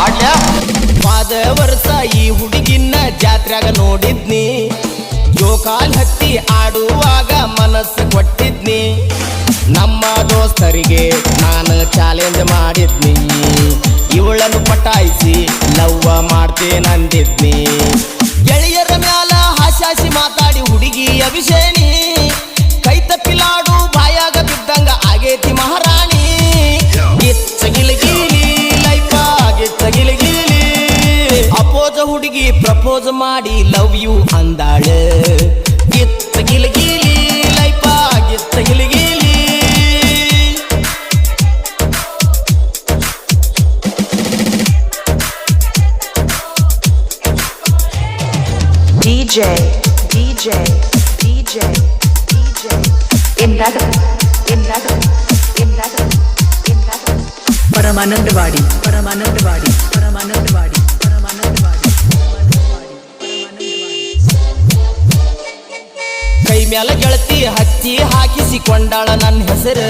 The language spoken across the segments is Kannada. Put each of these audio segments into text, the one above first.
ಹಾಡ್ಲ್ಯಾ ಪಾದ ವರ್ಷ ಈ ಹುಡುಗಿನ ಜಾತ್ರೆಗ ನೋಡಿದ್ನಿ ಜೋಕಾಲ್ ಹತ್ತಿ ಆಡುವಾಗ ಮನಸ್ಸು ಕೊಟ್ಟಿದ್ನಿ ನಮ್ಮ ದೋಸ್ತರಿಗೆ ನಾನು ಚಾಲೆಂಜ್ ಮಾಡಿದ್ನಿ ಇವಳನ್ನು ಪಟಾಯಿಸಿ ಲವ್ವ ಮಾಡ್ತೇನಂದಿದ್ನಿ ಗೆಳೆಯರ ಮ್ಯಾಲ ಹಾಸ್ಯಾಸಿ ಮಾತಾಡಿ ಹುಡುಗಿ ಅಭಿಷೇಣಿ ಕೈ ತಪ್ಪಿಲಾಡು ಬಾಯಾಗ ಬಿದ್ದಂಗ ಆಗೇತಿ ಮಹಾರಾಣಿ ಗಿಚ್ಚಗಿಲಗಿಲಿ ಲೈಫ ಗಿಚ್ಚಗಿಲಗಿಲಿ ಅಪೋಜ ಹುಡುಗಿ ಪ್ರಪೋಸ್ ಮಾಡಿ ಲವ್ ಯು ಅಂದಾಳ ಗಿಚ್ಚಗಿಲಗಿಲಿ ಲೈಫ ಗಿಚ್ಚಗಿಲಗಿಲಿ DJ परमानंदवाड़ी ಕೈ ಮ್ಯಾಲ ಗೆಳತಿ ಹಚ್ಚಿ ಹಾಕಿಸಿಕೊಂಡಾಳ ನನ್ನ ಹೆಸರು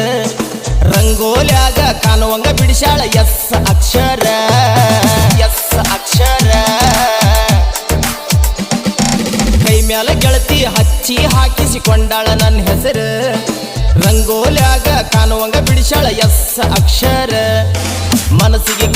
ರಂಗೋಲ್ಯಾಗ ಕಾಣುವಂಗ ಬಿಡಿಸ್ಯಾಳ ಎಸ್ ಅಕ್ಷರ ಕೈ ಮ್ಯಾಲ ಗೆಳತಿ ಹಚ್ಚಿ ಹಾಕಿಸಿಕೊಂಡಾಳ ನನ್ನ ಹೆಸರು ರಂಗೋಲ್ಯಾಗ ಕಾಣುವಂಗ ಬಿಡಿಸ್ಯಾಳ ಎಸ್ ಅಕ್ಷರ ಮನಸ್ಸಿಗೆ